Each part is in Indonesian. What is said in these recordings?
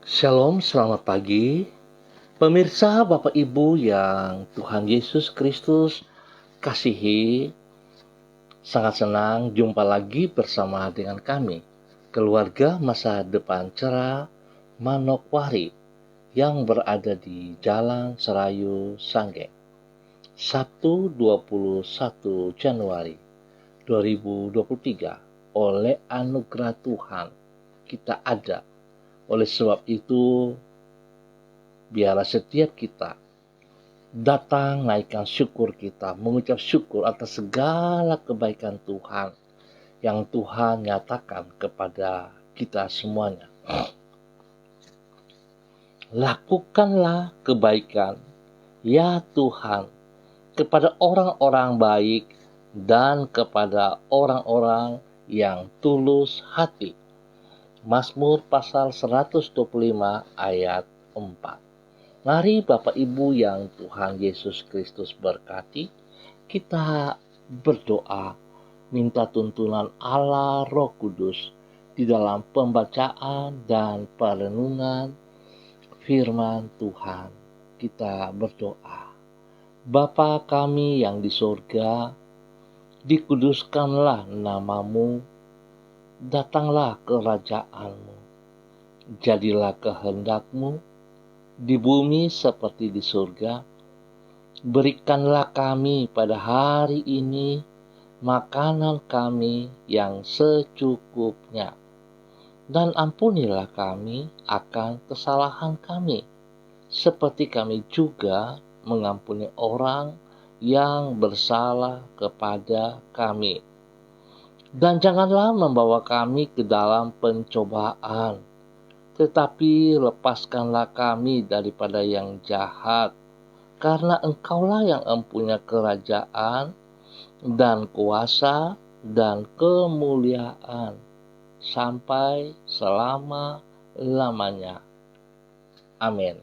Shalom, selamat pagi. Pemirsa, Bapak Ibu yang Tuhan Yesus Kristus kasihi, sangat senang jumpa lagi bersama dengan kami, keluarga masa depan cerah Manokwari yang berada di Jalan Serayu Sanggeng. Sabtu 21 Januari 2023, oleh anugerah Tuhan kita ada. Oleh sebab itu, biarlah setiap kita datang naikkan syukur kita, mengucap syukur atas segala kebaikan Tuhan yang Tuhan nyatakan kepada kita semuanya. Lakukanlah kebaikan, ya Tuhan, kepada orang-orang baik dan kepada orang-orang yang tulus hati. Mazmur pasal 125 ayat 4. Mari Bapak Ibu yang Tuhan Yesus Kristus berkati, kita berdoa minta tuntunan Allah Roh Kudus di dalam pembacaan dan perenungan firman Tuhan. Kita berdoa. Bapa kami yang di surga, dikuduskanlah namamu, datanglah kerajaan-Mu, jadilah kehendak-Mu di bumi seperti di surga. Berikanlah kami pada hari ini makanan kami yang secukupnya, dan ampunilah kami akan kesalahan kami, seperti kami juga mengampuni orang yang bersalah kepada kami. Dan janganlah membawa kami ke dalam pencobaan, tetapi lepaskanlah kami daripada yang jahat, karena Engkaulah yang mempunyai kerajaan dan kuasa dan kemuliaan sampai selama-lamanya. Amin.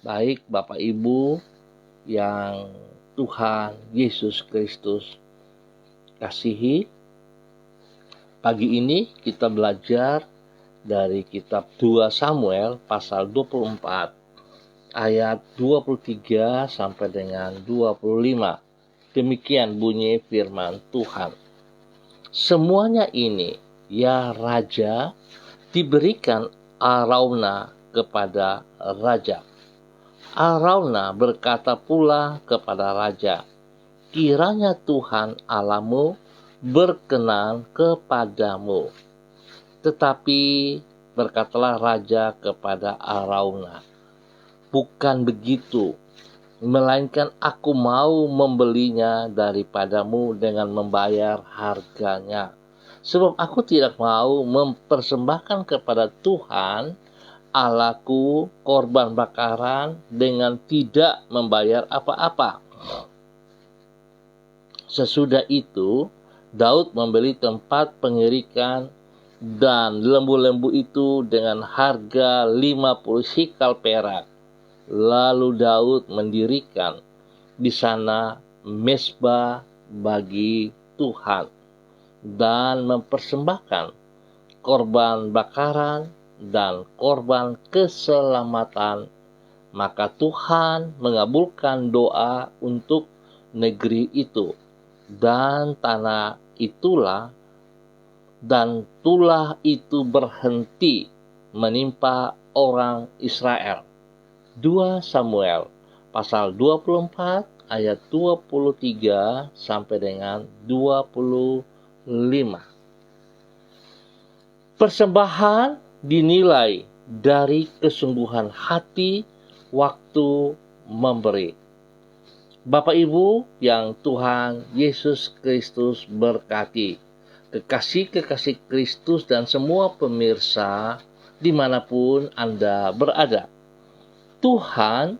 Baik Bapak Ibu yang Tuhan Yesus Kristus kasihi, pagi ini kita belajar dari kitab 2 Samuel pasal 24 ayat 23 sampai dengan 25. Demikian bunyi firman Tuhan. Semuanya ini, ya raja, diberikan Arauna kepada raja. Arauna berkata pula kepada raja, kiranya Tuhan Allahmu berkenan kepadamu. Tetapi berkatalah raja kepada Arauna, bukan begitu, melainkan aku mau membelinya daripadamu dengan membayar harganya. Sebab aku tidak mau mempersembahkan kepada Tuhan Allahku korban bakaran dengan tidak membayar apa-apa. Sesudah itu, Daud membeli tempat pengirikan dan lembu-lembu itu dengan harga 50 sikal perak. Lalu Daud mendirikan di sana mezbah bagi Tuhan dan mempersembahkan korban bakaran dan korban keselamatan. Maka Tuhan mengabulkan doa untuk negeri itu, dan tulah itu berhenti menimpa orang Israel. 2 Samuel pasal 24 ayat 23 sampai dengan 25. Persembahan dinilai dari kesungguhan hati waktu memberi. Bapak Ibu yang Tuhan Yesus Kristus berkati, kekasih-kekasih Kristus dan semua pemirsa dimanapun Anda berada. Tuhan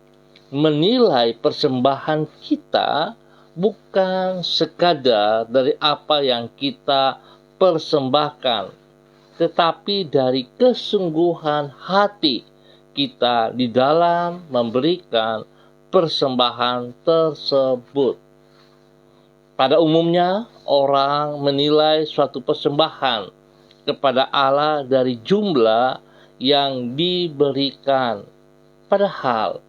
menilai persembahan kita bukan sekadar dari apa yang kita persembahkan, tetapi dari kesungguhan hati kita di dalam memberikan persembahan tersebut. Pada umumnya, orang menilai suatu persembahan kepada Allah dari jumlah yang diberikan. Padahal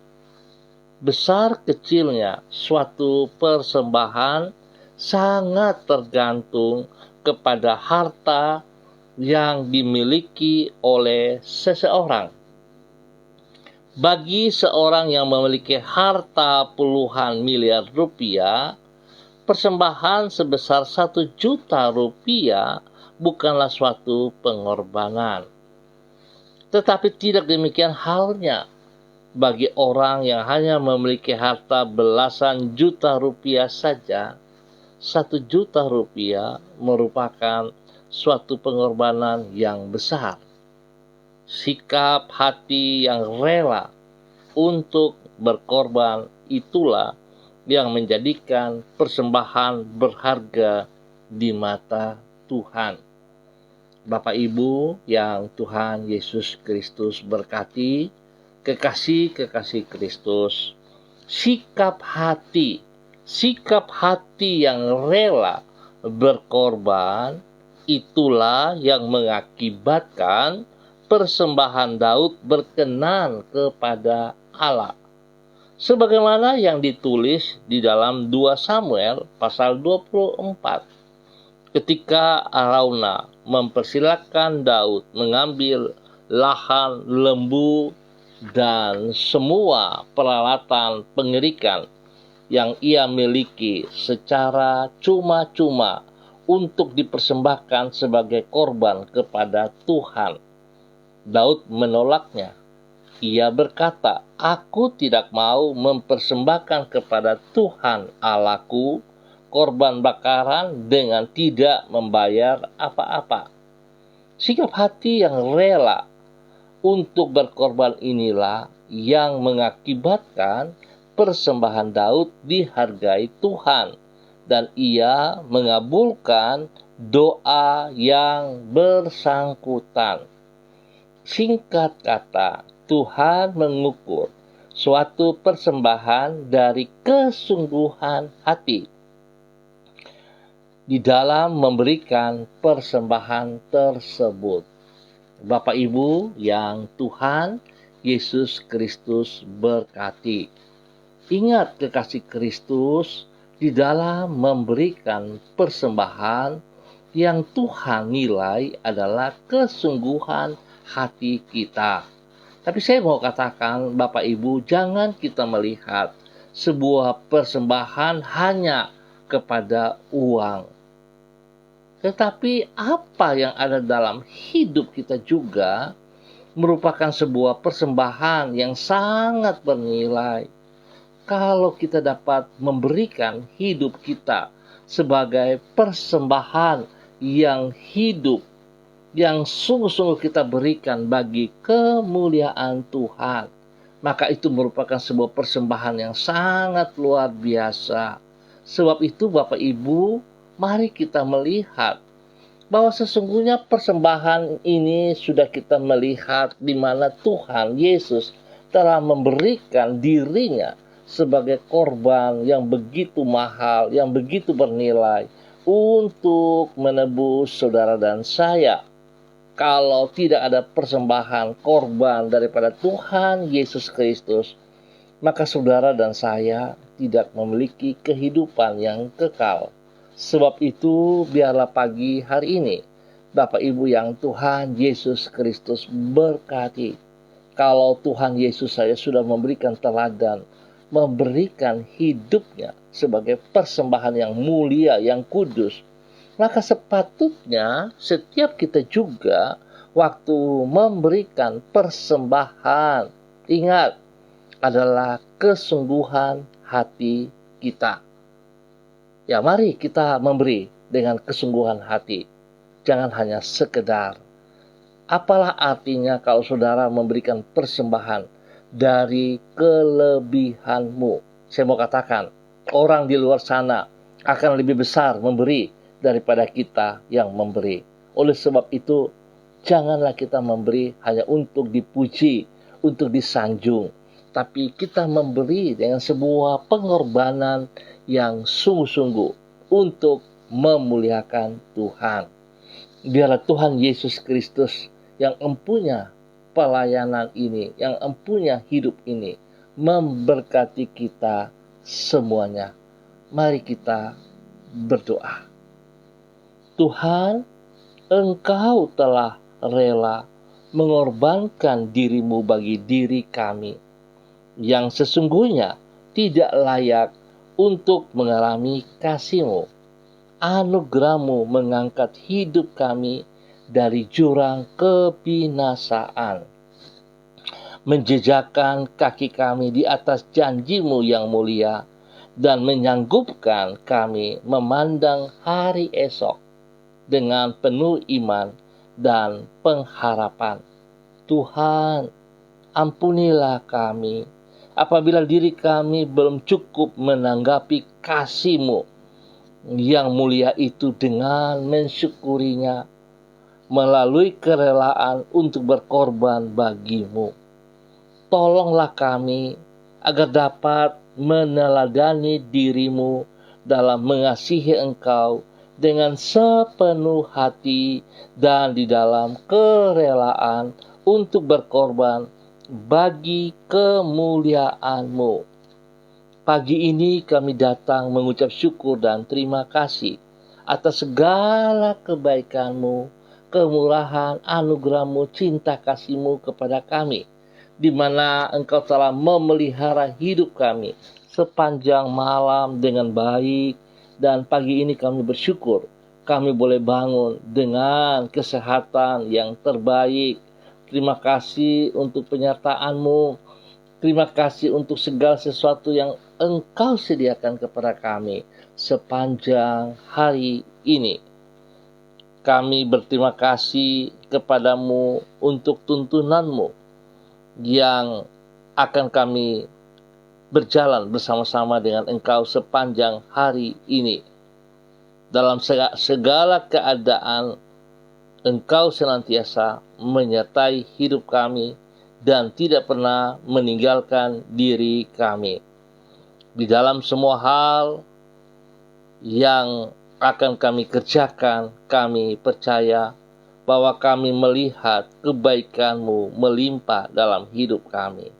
besar kecilnya suatu persembahan sangat tergantung kepada harta yang dimiliki oleh seseorang. Bagi seorang yang memiliki harta puluhan miliar rupiah, persembahan sebesar 1 juta rupiah bukanlah suatu pengorbanan. Tetapi tidak demikian halnya bagi orang yang hanya memiliki harta belasan juta rupiah saja. 1 juta rupiah merupakan suatu pengorbanan yang besar. Sikap hati yang rela untuk berkorban itulah yang menjadikan persembahan berharga di mata Tuhan. Bapak Ibu yang Tuhan Yesus Kristus berkati, kekasih-kekasih Kristus, sikap hati yang rela berkorban itulah yang mengakibatkan persembahan Daud berkenan kepada Allah. Sebagaimana yang ditulis di dalam 2 Samuel pasal 24. Ketika Arauna mempersilakan Daud mengambil lahan lembu dan semua peralatan pengerikan yang ia miliki secara cuma-cuma untuk dipersembahkan sebagai korban kepada Tuhan, Daud menolaknya. Ia berkata, "Aku tidak mau mempersembahkan kepada Tuhan Allahku korban bakaran dengan tidak membayar apa-apa." Sikap hati yang rela untuk berkorban inilah yang mengakibatkan persembahan Daud dihargai Tuhan, dan ia mengabulkan doa yang bersangkutan. Singkat kata, Tuhan mengukur suatu persembahan dari kesungguhan hati di dalam memberikan persembahan tersebut. Bapak Ibu yang Tuhan Yesus Kristus berkati. Ingat kekasih Kristus, di dalam memberikan persembahan yang Tuhan nilai adalah kesungguhan hati kita. Tapi saya mau katakan, Bapak Ibu, jangan kita melihat sebuah persembahan hanya kepada uang. Tetapi apa yang ada dalam hidup kita juga merupakan sebuah persembahan yang sangat bernilai. Kalau kita dapat memberikan hidup kita sebagai persembahan yang hidup, yang sungguh-sungguh kita berikan bagi kemuliaan Tuhan, maka itu merupakan sebuah persembahan yang sangat luar biasa. Sebab itu Bapak Ibu, mari kita melihat bahwa sesungguhnya persembahan ini sudah kita melihat di mana Tuhan Yesus telah memberikan dirinya sebagai korban yang begitu mahal, yang begitu bernilai untuk menebus saudara dan saya. Kalau tidak ada persembahan korban daripada Tuhan Yesus Kristus, maka saudara dan saya tidak memiliki kehidupan yang kekal. Sebab itu, biarlah pagi hari ini Bapak Ibu yang Tuhan Yesus Kristus berkati. Kalau Tuhan Yesus saya sudah memberikan teladan, memberikan hidupnya sebagai persembahan yang mulia, yang kudus, maka sepatutnya setiap kita juga waktu memberikan persembahan, ingat, adalah kesungguhan hati kita. Ya, mari kita memberi dengan kesungguhan hati. Jangan hanya sekedar. Apalah artinya kalau saudara memberikan persembahan dari kelebihanmu? Saya mau katakan, orang di luar sana akan lebih besar memberi daripada kita yang memberi. Oleh sebab itu, janganlah kita memberi hanya untuk dipuji, untuk disanjung, tapi kita memberi dengan sebuah pengorbanan yang sungguh-sungguh untuk memuliakan Tuhan. Biarlah Tuhan Yesus Kristus yang empunya pelayanan ini, yang empunya hidup ini, memberkati kita semuanya. Mari kita berdoa. Tuhan, Engkau telah rela mengorbankan dirimu bagi diri kami, yang sesungguhnya tidak layak untuk mengalami kasih-Mu. Anugerah-Mu mengangkat hidup kami dari jurang kebinasaan, menjejakkan kaki kami di atas janji-Mu yang mulia, dan menyanggupkan kami memandang hari esok dengan penuh iman dan pengharapan. Tuhan, ampunilah kami apabila diri kami belum cukup menanggapi kasih-Mu yang mulia itu dengan mensyukurinya melalui kerelaan untuk berkorban bagi-Mu. Tolonglah kami agar dapat meneladani diri-Mu dalam mengasihi Engkau dengan sepenuh hati dan di dalam kerelaan untuk berkorban bagi kemuliaan-Mu. Pagi ini kami datang mengucap syukur dan terima kasih atas segala kebaikan-Mu, kemurahan, anugerah-Mu, cinta kasih-Mu kepada kami, di mana Engkau telah memelihara hidup kami sepanjang malam dengan baik, dan pagi ini kami bersyukur kami boleh bangun dengan kesehatan yang terbaik. Terima kasih untuk penyertaan-Mu. Terima kasih untuk segala sesuatu yang Engkau sediakan kepada kami sepanjang hari ini. Kami berterima kasih kepadamu untuk tuntunan-Mu yang akan kami berjalan bersama-sama dengan Engkau sepanjang hari ini. Dalam segala keadaan, Engkau senantiasa menyertai hidup kami dan tidak pernah meninggalkan diri kami. Di dalam semua hal yang akan kami kerjakan, kami percaya bahwa kami melihat kebaikan-Mu melimpah dalam hidup kami.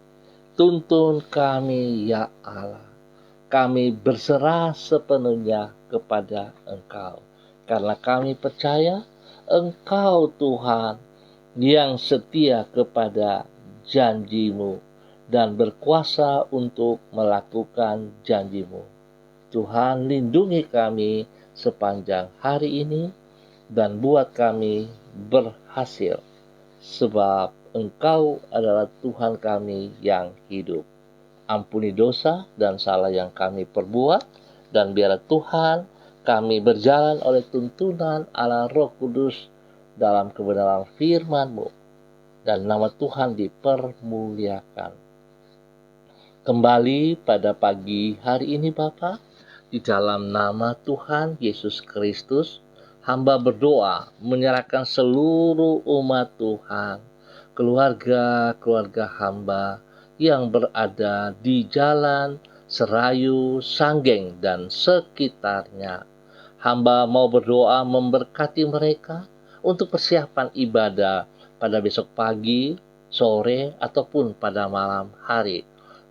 Tuntun kami, ya Allah. Kami berserah sepenuhnya kepada Engkau, karena kami percaya Engkau Tuhan yang setia kepada janji-Mu dan berkuasa untuk melakukan janji-Mu. Tuhan, lindungi kami sepanjang hari ini dan buat kami berhasil, sebab Engkau adalah Tuhan kami yang hidup. Ampuni dosa dan salah yang kami perbuat, dan biarlah Tuhan kami berjalan oleh tuntunan Allah Roh Kudus dalam kebenaran firman-Mu, dan nama Tuhan dipermuliakan. Kembali pada pagi hari ini Bapa, di dalam nama Tuhan Yesus Kristus, hamba berdoa menyerahkan seluruh umat Tuhan, keluarga hamba yang berada di Jalan Serayu, Sanggeng, dan sekitarnya. Hamba mau berdoa memberkati mereka untuk persiapan ibadah pada besok pagi, sore, ataupun pada malam hari.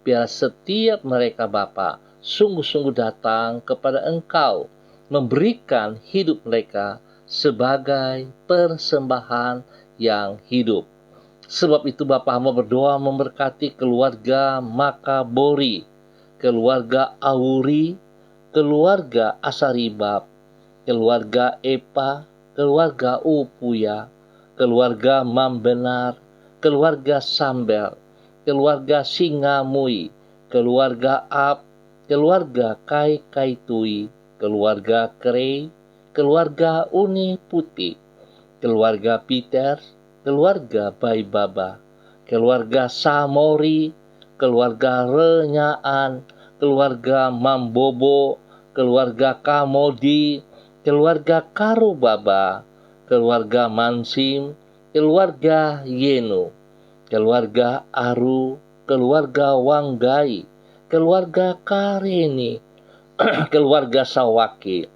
Biar setiap mereka Bapa sungguh-sungguh datang kepada Engkau, memberikan hidup mereka sebagai persembahan yang hidup. Sebab itu Bapa, hamba berdoa memberkati keluarga Makabori, keluarga Auri, keluarga Asaribab, keluarga Epa, keluarga Upuya, keluarga Mambenar, keluarga Sambel, keluarga Singamui, keluarga Ab, keluarga Kai Kaitui, keluarga Krei, keluarga Uni Putih, keluarga Peter, keluarga Baibaba, keluarga Samori, keluarga Renyaan, keluarga Mambobo, keluarga Kamodi, keluarga Karubaba, keluarga Mansim, keluarga Yenu, keluarga Aru, keluarga Wanggai, keluarga Kareni, keluarga Sawaki,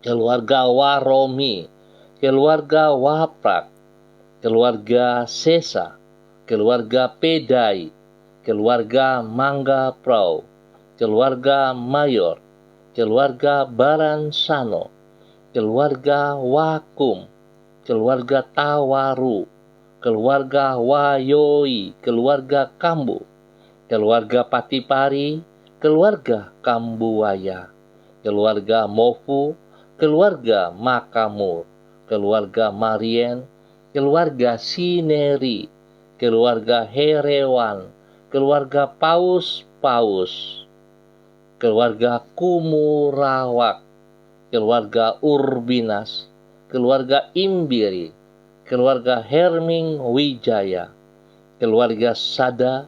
keluarga Waromi, keluarga Waprak, keluarga Sesa, keluarga Pedai, keluarga Mangga Prau, keluarga Mayor, keluarga Baransano, keluarga Wakum, keluarga Tawaru, keluarga Wayoi, keluarga Kambu, keluarga Patipari, keluarga Kambuaya, keluarga Mofu, keluarga Makamur, keluarga Marien, keluarga Sineri, keluarga Herewan, keluarga Paus-Paus, keluarga Kumurawak, keluarga Urbinas, keluarga Imbiri, keluarga Herming Wijaya, keluarga Sada,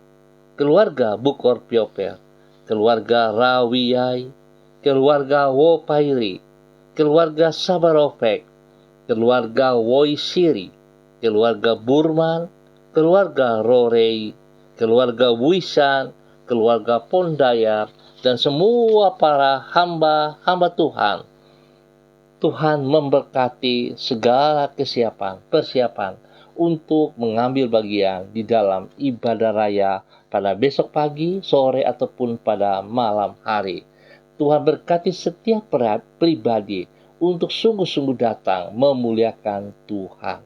keluarga Bukor Pioper, keluarga Rawiyai, keluarga Wopairi, keluarga Sabarofek, keluarga Woisiri, keluarga Burman, keluarga Rorei, keluarga Wisan, keluarga Pondayar, dan semua para hamba-hamba Tuhan. Tuhan memberkati segala persiapan untuk mengambil bagian di dalam ibadah raya pada besok pagi, sore, ataupun pada malam hari. Tuhan berkati setiap pribadi untuk sungguh-sungguh datang memuliakan Tuhan.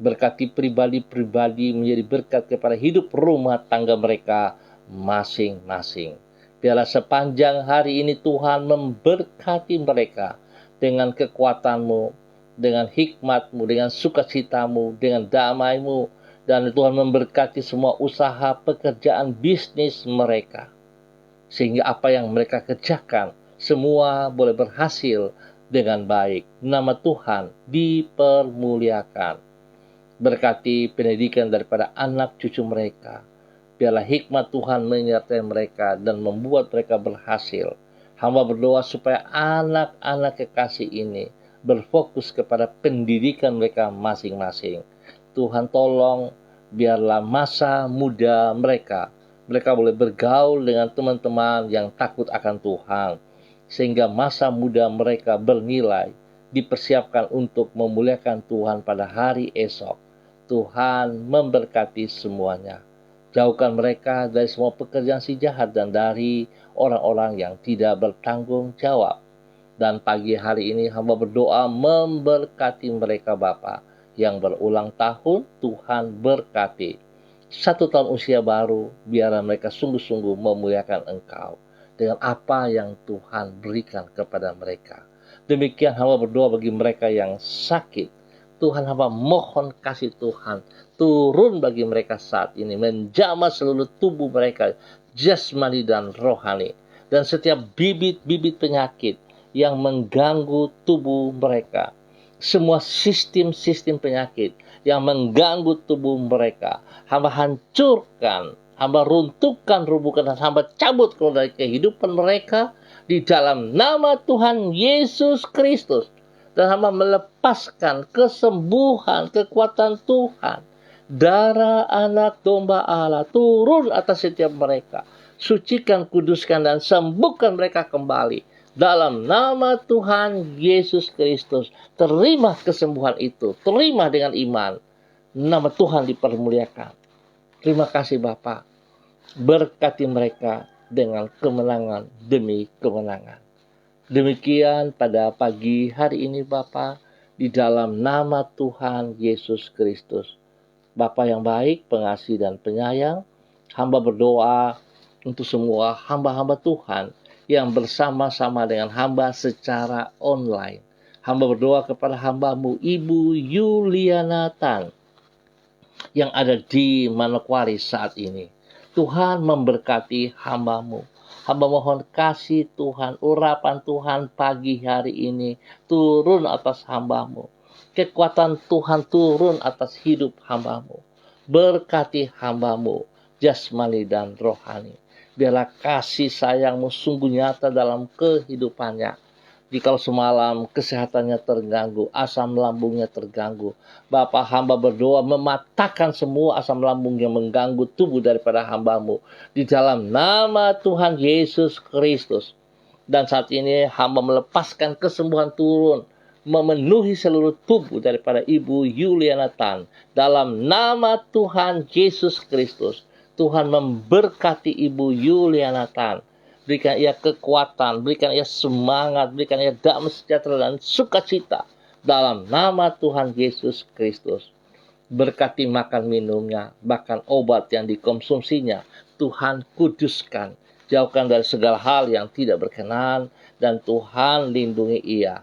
Berkati pribadi-pribadi menjadi berkat kepada hidup rumah tangga mereka masing-masing. Biarlah sepanjang hari ini Tuhan memberkati mereka dengan kekuatan-Mu, dengan hikmat-Mu, dengan sukacita-Mu, dengan damai-Mu. Dan Tuhan memberkati semua usaha, pekerjaan, bisnis mereka. Sehingga apa yang mereka kerjakan, semua boleh berhasil dengan baik. Nama Tuhan dipermuliakan. Berkati pendidikan daripada anak cucu mereka. Biarlah hikmat Tuhan menyertai mereka dan membuat mereka berhasil. Hamba berdoa supaya anak-anak kekasih ini berfokus kepada pendidikan mereka masing-masing. Tuhan tolong biarlah masa muda mereka boleh bergaul dengan teman-teman yang takut akan Tuhan. Sehingga masa muda mereka bernilai, dipersiapkan untuk memuliakan Tuhan pada hari esok. Tuhan memberkati semuanya. Jauhkan mereka dari semua pekerjaan si jahat dan dari orang-orang yang tidak bertanggung jawab. Dan pagi hari ini hamba berdoa memberkati mereka Bapa yang berulang tahun. Tuhan berkati 1 tahun usia baru, biarlah mereka sungguh-sungguh memuliakan Engkau dengan apa yang Tuhan berikan kepada mereka. Demikian hamba berdoa bagi mereka yang sakit. Tuhan hamba mohon kasih Tuhan turun bagi mereka saat ini, menjamah seluruh tubuh mereka, jasmani dan rohani. Dan setiap bibit-bibit penyakit yang mengganggu tubuh mereka, semua sistem-sistem penyakit yang mengganggu tubuh mereka, hamba hancurkan, hamba runtuhkan, rubuhkan, dan hamba cabut keluar dari kehidupan mereka di dalam nama Tuhan Yesus Kristus. Dan hamba melepaskan kesembuhan, kekuatan Tuhan. Darah anak domba Allah turun atas setiap mereka. Sucikan, kuduskan, dan sembuhkan mereka kembali. Dalam nama Tuhan Yesus Kristus. Terima kesembuhan itu. Terima dengan iman. Nama Tuhan dipermuliakan. Terima kasih Bapa. Berkati mereka dengan kemenangan demi kemenangan. Demikian pada pagi hari ini Bapa, di dalam nama Tuhan Yesus Kristus. Bapa yang baik, pengasih dan penyayang, hamba berdoa untuk semua hamba-hamba Tuhan yang bersama-sama dengan hamba secara online. Hamba berdoa kepada hamba-Mu Ibu Yuliana Tan yang ada di Manokwari saat ini. Tuhan memberkati hamba-Mu. Hamba mohon kasih Tuhan, urapan Tuhan pagi hari ini turun atas hamba-Mu. Kekuatan Tuhan turun atas hidup hamba-Mu. Berkati hamba-Mu, jasmani dan rohani. Biarlah kasih sayang-Mu sungguh nyata dalam kehidupannya. Jikalau semalam kesehatannya terganggu, asam lambungnya terganggu, Bapa hamba berdoa mematahkan semua asam lambung yang mengganggu tubuh daripada hamba-Mu. Di dalam nama Tuhan Yesus Kristus. Dan saat ini hamba melepaskan kesembuhan turun memenuhi seluruh tubuh daripada Ibu Yuliana Tan. Dalam nama Tuhan Yesus Kristus, Tuhan memberkati Ibu Yuliana Tan. Berikan ia kekuatan, berikan ia semangat, berikan ia damai sejahtera dan sukacita. Dalam nama Tuhan Yesus Kristus. Berkati makan minumnya, bahkan obat yang dikonsumsinya. Tuhan kuduskan, jauhkan dari segala hal yang tidak berkenan, dan Tuhan lindungi ia.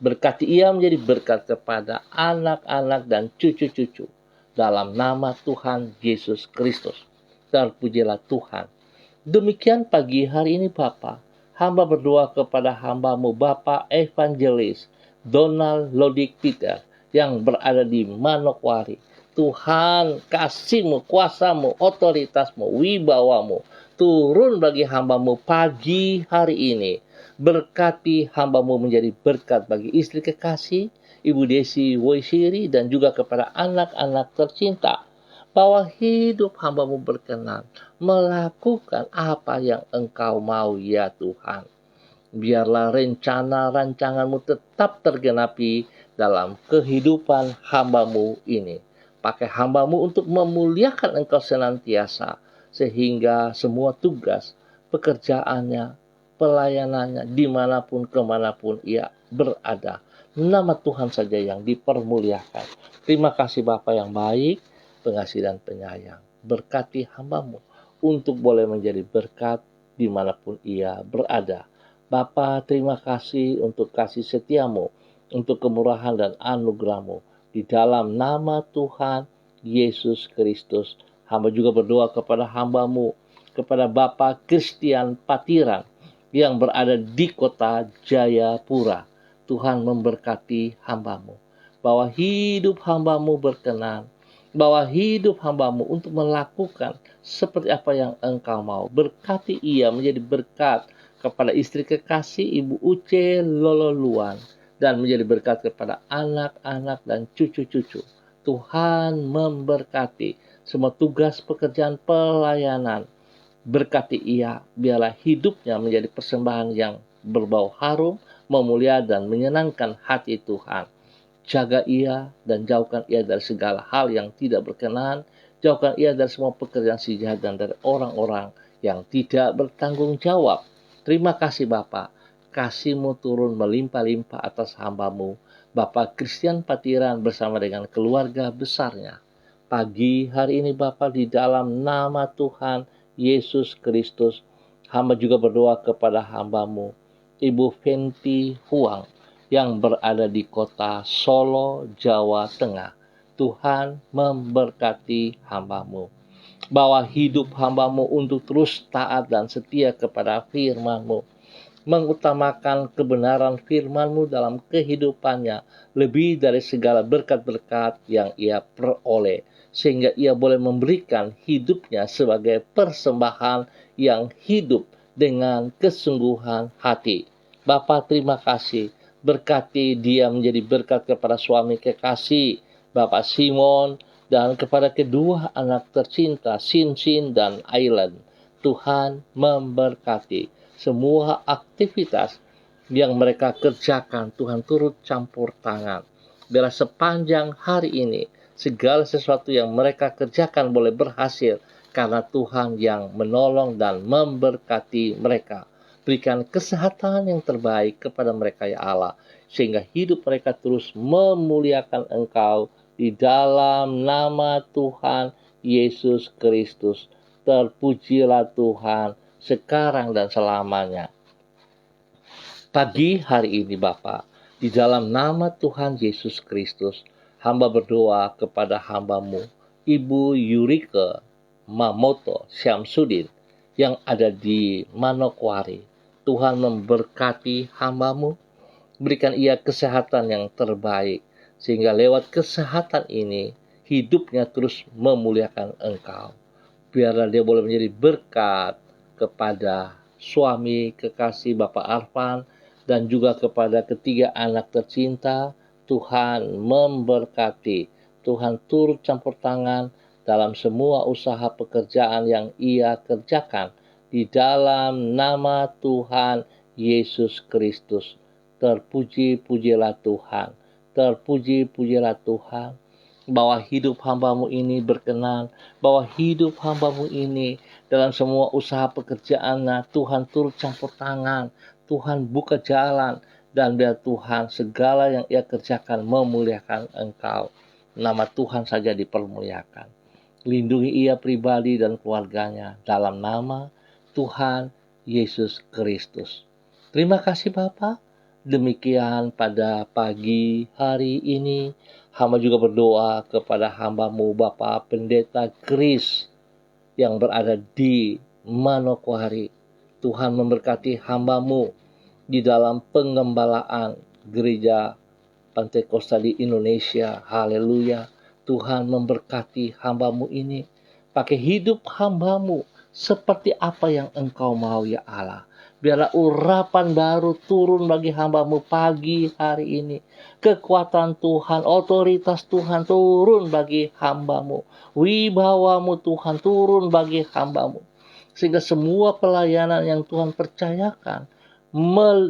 Berkati ia menjadi berkat kepada anak-anak dan cucu-cucu. Dalam nama Tuhan Yesus Kristus. Terpujilah Tuhan. Demikian pagi hari ini Bapa, hamba berdoa kepada hamba-Mu Bapak Evangelis Donald Lodik Peter yang berada di Manokwari. Tuhan, kasih-Mu, kuasa-Mu, otoritas-Mu, wibawa-Mu turun bagi hamba-Mu pagi hari ini. Berkati hamba-Mu menjadi berkat bagi istri kekasih, Ibu Desi Woisiri, dan juga kepada anak-anak tercinta. Bahwa hidup hamba-Mu berkenan melakukan apa yang Engkau mau ya Tuhan. Biarlah rencana rancangan-Mu tetap tergenapi dalam kehidupan hamba-Mu ini. Pakai hamba-Mu untuk memuliakan Engkau senantiasa, sehingga semua tugas, pekerjaannya, pelayanannya, dimanapun kemanapun ia berada, nama Tuhan saja yang dipermuliakan. Terima kasih Bapa yang baik, pengasih dan penyayang. Berkati hamba-Mu untuk boleh menjadi berkat dimanapun ia berada. Bapa, terima kasih untuk kasih setia-Mu, untuk kemurahan dan anugerah-Mu. Di dalam nama Tuhan Yesus Kristus, hamba juga berdoa kepada hamba-Mu, kepada Bapak Christian Patiran yang berada di kota Jayapura. Tuhan memberkati hamba-Mu, bahwa hidup hamba-Mu berkenan, bahwa hidup hamba-Mu untuk melakukan seperti apa yang Engkau mau. Berkati ia menjadi berkat kepada istri kekasih Ibu Uce Lololuan, dan menjadi berkat kepada anak-anak dan cucu-cucu. Tuhan memberkati semua tugas pekerjaan pelayanan. Berkati ia, biarlah hidupnya menjadi persembahan yang berbau harum, memulia dan menyenangkan hati Tuhan. Jaga ia dan jauhkan ia dari segala hal yang tidak berkenan. Jauhkan ia dari semua pekerjaan si jahat dan dari orang-orang yang tidak bertanggung jawab. Terima kasih Bapa, kasih-Mu turun melimpah-limpah atas hamba-Mu, Bapak Christian Patiran bersama dengan keluarga besarnya. Pagi hari ini Bapa, di dalam nama Tuhan Yesus Kristus, hamba juga berdoa kepada hamba-Mu, Ibu Fenty Huang, yang berada di kota Solo, Jawa Tengah. Tuhan memberkati hamba-Mu, bahwa hidup hamba-Mu untuk terus taat dan setia kepada firman-Mu, mengutamakan kebenaran firman-Mu dalam kehidupannya lebih dari segala berkat-berkat yang ia peroleh, sehingga ia boleh memberikan hidupnya sebagai persembahan yang hidup dengan kesungguhan hati. Bapa, terima kasih, berkati dia menjadi berkat kepada suami kekasih Bapak Simon, dan kepada kedua anak tercinta, Sin dan Ailan. Tuhan memberkati semua aktivitas yang mereka kerjakan. Tuhan turut campur tangan. Biarlah sepanjang hari ini, segala sesuatu yang mereka kerjakan boleh berhasil, karena Tuhan yang menolong dan memberkati mereka. Berikan kesehatan yang terbaik kepada mereka ya Allah, sehingga hidup mereka terus memuliakan Engkau. Di dalam nama Tuhan Yesus Kristus, terpujilah Tuhan sekarang dan selamanya. Pagi hari ini Bapa, di dalam nama Tuhan Yesus Kristus, hamba berdoa kepada hamba-Mu, Ibu Yurike Mamoto Syamsuddin, yang ada di Manokwari. Tuhan memberkati hamba-Mu, berikan ia kesehatan yang terbaik, sehingga lewat kesehatan ini, hidupnya terus memuliakan Engkau. Biarlah dia boleh menjadi berkat kepada suami kekasih Bapak Arfan, dan juga kepada ketiga anak tercinta. Tuhan memberkati. Tuhan turut campur tangan dalam semua usaha pekerjaan yang ia kerjakan. Di dalam nama Tuhan Yesus Kristus, Terpuji-pujilah Tuhan. Terpuji-pujilah Tuhan. Bahwa hidup hamba-Mu ini berkenan. Bahwa hidup hamba-Mu ini dalam semua usaha pekerjaannya, Tuhan turut campur tangan. Tuhan buka jalan. Dan biar Tuhan segala yang Ia kerjakan memuliakan Engkau. Nama Tuhan saja dipermuliakan. Lindungi ia pribadi dan keluarganya. Dalam nama Tuhan Yesus Kristus. Terima kasih Bapa. Demikian pada pagi hari ini, hamba juga berdoa kepada hamba-Mu Bapak Pendeta Kris yang berada di Manokwari. Tuhan memberkati hamba-Mu di dalam pengembalaan gereja Pantekosta di Indonesia. Haleluya. Tuhan memberkati hamba-Mu ini. Pakai hidup hamba-Mu seperti apa yang Engkau mau ya Allah. Biarlah urapan baru turun bagi hamba-Mu pagi hari ini. Kekuatan Tuhan, otoritas Tuhan turun bagi hamba-Mu. Wibawa-Mu Tuhan turun bagi hamba-Mu. Sehingga semua pelayanan yang Tuhan percayakan,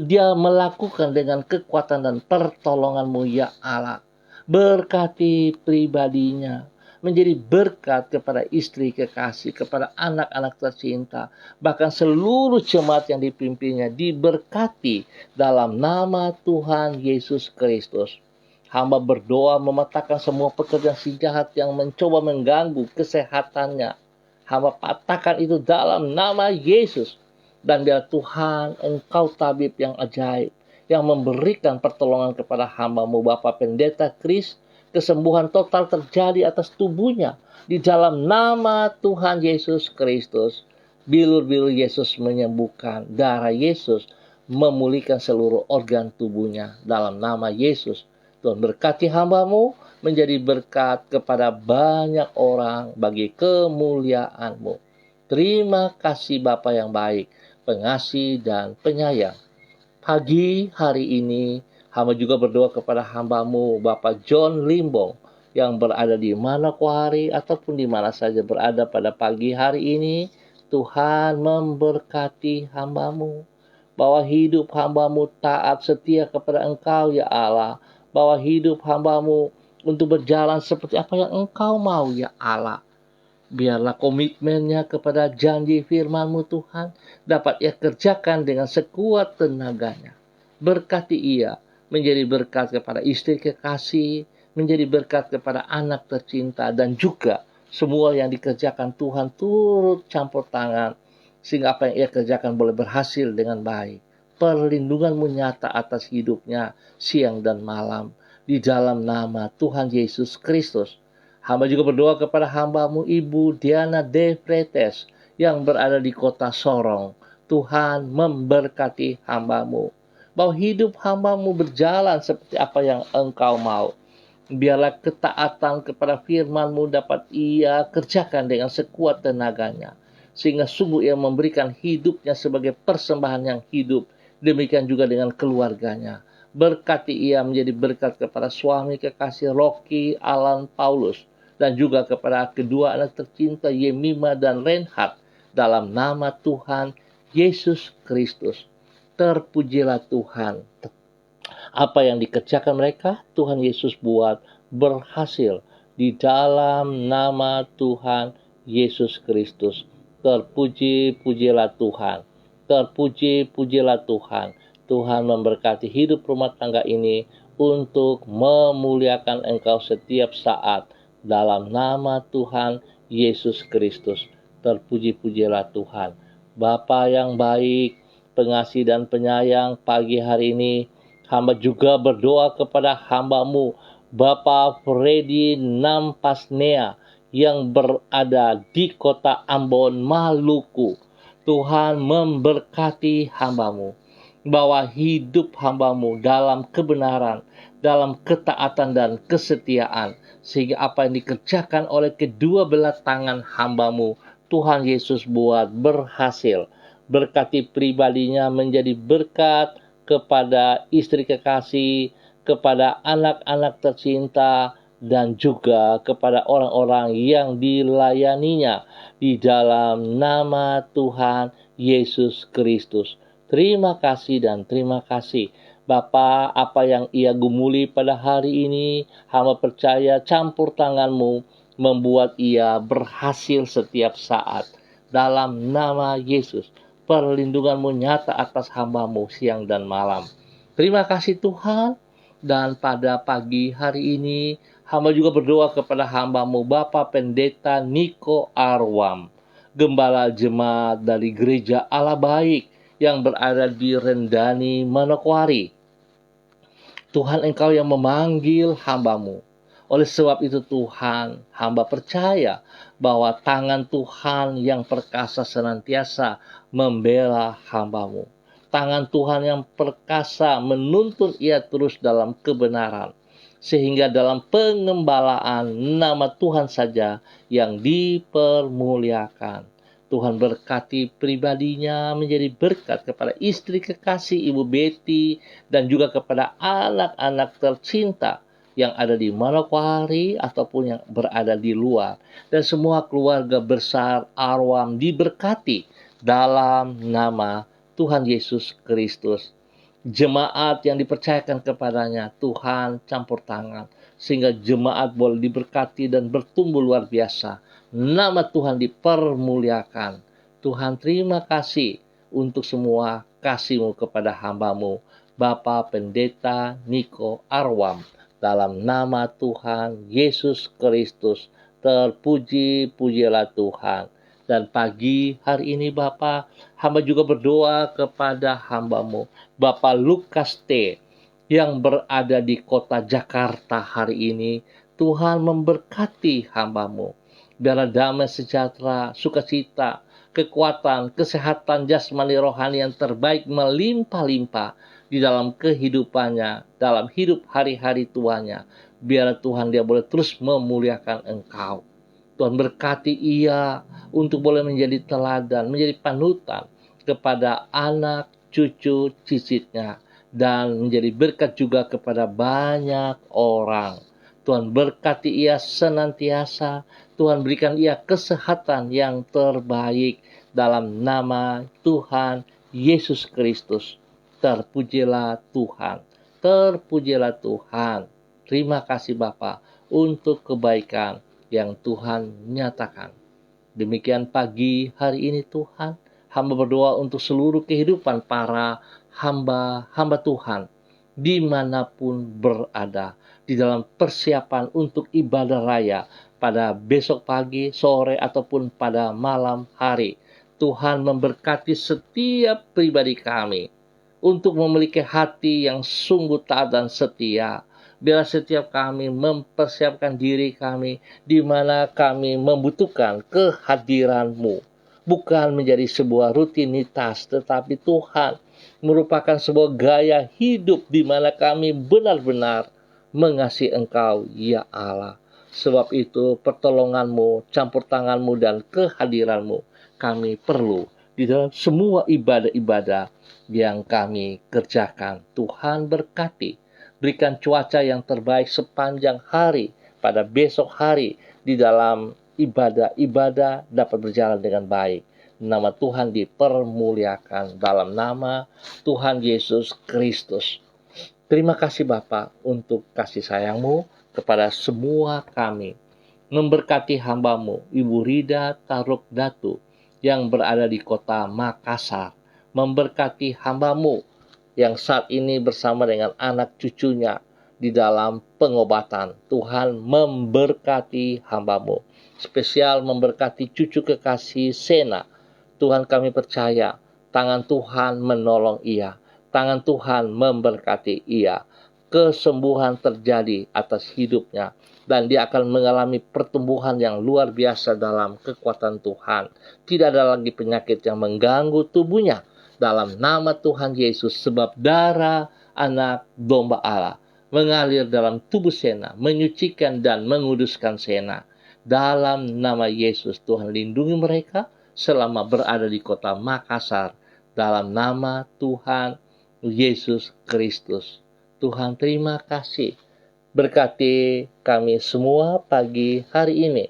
dia melakukan dengan kekuatan dan pertolongan-Mu ya Allah. Berkati pribadinya, menjadi berkat kepada istri kekasih, kepada anak-anak tercinta, bahkan seluruh jemaat yang dipimpinnya diberkati dalam nama Tuhan Yesus Kristus. Hamba berdoa mematahkan semua pekerjaan si jahat yang mencoba mengganggu kesehatannya. Hamba patahkan itu dalam nama Yesus. Dan biar Tuhan Engkau tabib yang ajaib, yang memberikan pertolongan kepada hamba-Mu Bapak Pendeta Kris, kesembuhan total terjadi atas tubuhnya di dalam nama Tuhan Yesus Kristus. Bilur-bilur Yesus menyembuhkan, darah Yesus memulihkan seluruh organ tubuhnya dalam nama Yesus. Tuhan berkati hamba-Mu menjadi berkat kepada banyak orang bagi kemuliaan-Mu. Terima kasih Bapa yang baik, pengasih dan penyayang. Pagi hari ini, hamba juga berdoa kepada hamba-Mu, Bapak John Limbong, yang berada di Manokwari ataupun di mana saja berada pada pagi hari ini. Tuhan memberkati hamba-Mu, bahwa hidup hamba-Mu taat setia kepada Engkau, ya Allah. Bahwa hidup hamba-Mu untuk berjalan seperti apa yang Engkau mau, ya Allah. Biarlah komitmennya kepada janji firman-Mu Tuhan dapat ia kerjakan dengan sekuat tenaganya. Berkati ia menjadi berkat kepada istri kekasih, menjadi berkat kepada anak tercinta, dan juga semua yang dikerjakan Tuhan turut campur tangan, sehingga apa yang ia kerjakan boleh berhasil dengan baik. Perlindungan-Mu nyata atas hidupnya siang dan malam. Di dalam nama Tuhan Yesus Kristus. Hamba juga berdoa kepada hamba-Mu Ibu Diana De Fretes yang berada di kota Sorong. Tuhan memberkati hamba-Mu, bahwa hidup hamba-Mu berjalan seperti apa yang Engkau mau. Biarlah ketaatan kepada firman-Mu dapat ia kerjakan dengan sekuat tenaganya, sehingga sungguh ia memberikan hidupnya sebagai persembahan yang hidup. Demikian juga dengan keluarganya. Berkati ia menjadi berkat kepada suami kekasih Rocky Alan Paulus, dan juga kepada kedua anak tercinta Yemima dan Reinhard dalam nama Tuhan Yesus Kristus. Terpujilah Tuhan. Apa yang dikerjakan mereka, Tuhan Yesus buat berhasil di dalam nama Tuhan Yesus Kristus. Terpuji-pujilah Tuhan. Terpuji-pujilah Tuhan. Tuhan memberkati hidup rumah tangga ini untuk memuliakan Engkau setiap saat. Dalam nama Tuhan Yesus Kristus. Terpuji-pujilah Tuhan. Bapa yang baik, pengasih dan penyayang, pagi hari ini hamba juga berdoa kepada hamba-Mu Bapak Freddy Nampasnea yang berada di kota Ambon, Maluku. Tuhan memberkati hamba-Mu, bahwa hidup hamba-Mu dalam kebenaran, dalam ketaatan dan kesetiaan, sehingga apa yang dikerjakan oleh kedua belah tangan hamba-Mu, Tuhan Yesus buat berhasil. Berkati pribadinya menjadi berkat kepada istri kekasih, kepada anak-anak tercinta, dan juga kepada orang-orang yang dilayaninya di dalam nama Tuhan Yesus Kristus. Terima kasih dan terima kasih Bapa, apa yang ia gumuli pada hari ini, hamba percaya campur tangan-Mu membuat ia berhasil setiap saat. Dalam nama Yesus, perlindungan-Mu nyata atas hamba-Mu siang dan malam. Terima kasih Tuhan, dan pada pagi hari ini, hamba juga berdoa kepada hamba-Mu, Bapak Pendeta Niko Arwam, Gembala Jemaat dari Gereja Allah Baik yang berada di Rendani, Manokwari. Tuhan, Engkau yang memanggil hamba-Mu. Oleh sebab itu Tuhan, hamba percaya bahwa tangan Tuhan yang perkasa senantiasa membela hamba-Mu. Tangan Tuhan yang perkasa menuntun ia terus dalam kebenaran. Sehingga dalam pengembalaan nama Tuhan saja yang dipermuliakan. Tuhan berkati pribadinya menjadi berkat kepada istri kekasih Ibu Betty dan juga kepada anak-anak tercinta yang ada di Manokwari ataupun yang berada di luar. Dan semua keluarga besar Arwam diberkati dalam nama Tuhan Yesus Kristus. Jemaat yang dipercayakan kepadanya, Tuhan campur tangan sehingga jemaat boleh diberkati dan bertumbuh luar biasa. Nama Tuhan dipermuliakan. Tuhan, terima kasih untuk semua kasih-Mu kepada hamba-Mu, Bapak Pendeta Niko Arwam. Dalam nama Tuhan Yesus Kristus, terpuji-pujilah Tuhan. Dan pagi hari ini Bapak, hamba juga berdoa kepada hamba-Mu, Bapak Lukas T, yang berada di kota Jakarta hari ini. Tuhan memberkati hamba-Mu. Biarlah damai sejahtera, sukacita, kekuatan, kesehatan jasmani rohani yang terbaik melimpah-limpah di dalam kehidupannya, dalam hidup hari-hari tuanya. Biarlah Tuhan dia boleh terus memuliakan Engkau. Tuhan berkati ia untuk boleh menjadi teladan, menjadi panutan kepada anak, cucu, cicitnya. Dan menjadi berkat juga kepada banyak orang. Tuhan berkati ia senantiasa. Tuhan berikan ia kesehatan yang terbaik dalam nama Tuhan Yesus Kristus. Terpujilah Tuhan. Terpujilah Tuhan. Terima kasih Bapa untuk kebaikan yang Tuhan nyatakan. Demikian pagi hari ini Tuhan. Hamba berdoa untuk seluruh kehidupan para hamba Tuhan. Dimanapun berada. Di dalam persiapan untuk ibadah raya pada besok pagi, sore, ataupun pada malam hari. Tuhan memberkati setiap pribadi kami untuk memiliki hati yang sungguh taat dan setia. Biarlah setiap kami mempersiapkan diri kami di mana kami membutuhkan kehadiran-Mu. Bukan menjadi sebuah rutinitas, tetapi Tuhan merupakan sebuah gaya hidup di mana kami benar-benar mengasihi Engkau, ya Allah. Sebab itu pertolongan-Mu, campur tangan-Mu, dan kehadiran-Mu kami perlu di dalam semua ibadah-ibadah yang kami kerjakan. Tuhan berkati, berikan cuaca yang terbaik sepanjang hari pada besok hari di dalam ibadah-ibadah dapat berjalan dengan baik. Nama Tuhan dipermuliakan dalam nama Tuhan Yesus Kristus. Terima kasih Bapa untuk kasih sayang-Mu kepada semua kami. Memberkati hamba-Mu, Ibu Rida Taruk Datu, yang berada di kota Makassar. Memberkati hamba-Mu yang saat ini bersama dengan anak cucunya di dalam pengobatan. Tuhan memberkati hamba-Mu. Spesial memberkati cucu kekasih Sena. Tuhan, kami percaya tangan Tuhan menolong ia. Tangan Tuhan memberkati ia. Kesembuhan terjadi atas hidupnya. Dan dia akan mengalami pertumbuhan yang luar biasa dalam kekuatan Tuhan. Tidak ada lagi penyakit yang mengganggu tubuhnya. Dalam nama Tuhan Yesus, sebab darah anak domba Allah mengalir dalam tubuh Sena, menyucikan dan menguduskan Sena. Dalam nama Yesus, Tuhan lindungi mereka selama berada di kota Makassar. Dalam nama Tuhan Yesus Kristus. Tuhan, terima kasih. Berkati kami semua pagi hari ini.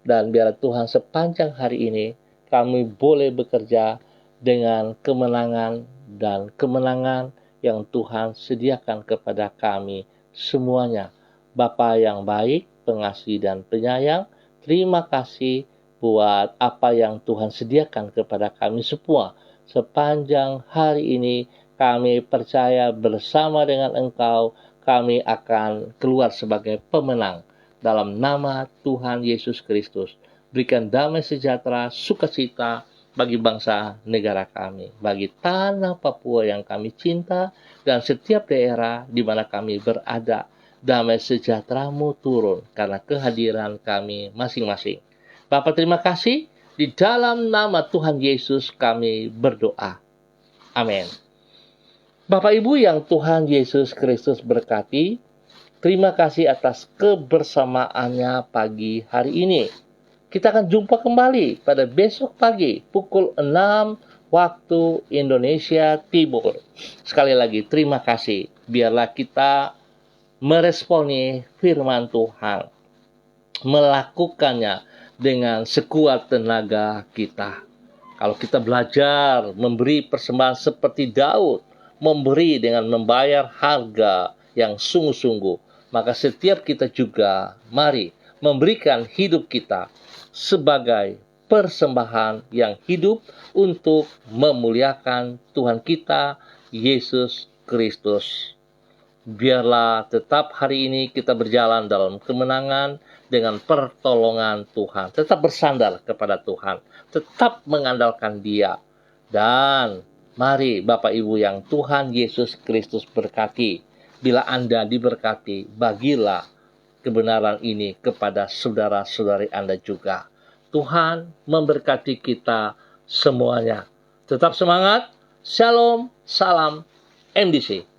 Dan biar Tuhan sepanjang hari ini kami boleh bekerja dengan kemenangan dan kemenangan yang Tuhan sediakan kepada kami semuanya. Bapa yang baik, pengasih dan penyayang, terima kasih buat apa yang Tuhan sediakan kepada kami semua. Sepanjang hari ini kami percaya bersama dengan Engkau, kami akan keluar sebagai pemenang. Dalam nama Tuhan Yesus Kristus, berikan damai sejahtera, sukacita bagi bangsa negara kami, bagi tanah Papua yang kami cinta, dan setiap daerah di mana kami berada. Damai sejahtera-Mu turun karena kehadiran kami masing-masing. Bapa, terima kasih. Di dalam nama Tuhan Yesus kami berdoa. Amin. Bapak Ibu yang Tuhan Yesus Kristus berkati, terima kasih atas kebersamaannya pagi hari ini. Kita akan jumpa kembali pada besok pagi pukul 6 waktu Indonesia Timur. Sekali lagi terima kasih. Biarlah kita meresponi firman Tuhan, melakukannya dengan sekuat tenaga kita. Kalau kita belajar memberi persembahan seperti Daud, memberi dengan membayar harga yang sungguh-sungguh, maka setiap kita juga mari memberikan hidup kita sebagai persembahan yang hidup untuk memuliakan Tuhan kita, Yesus Kristus. Biarlah tetap hari ini kita berjalan dalam kemenangan dengan pertolongan Tuhan. Tetap bersandar kepada Tuhan. Tetap mengandalkan Dia. Dan mari Bapak Ibu yang Tuhan Yesus Kristus berkati. Bila Anda diberkati, bagilah kebenaran ini kepada saudara-saudari Anda juga. Tuhan memberkati kita semuanya. Tetap semangat. Shalom, salam MDC.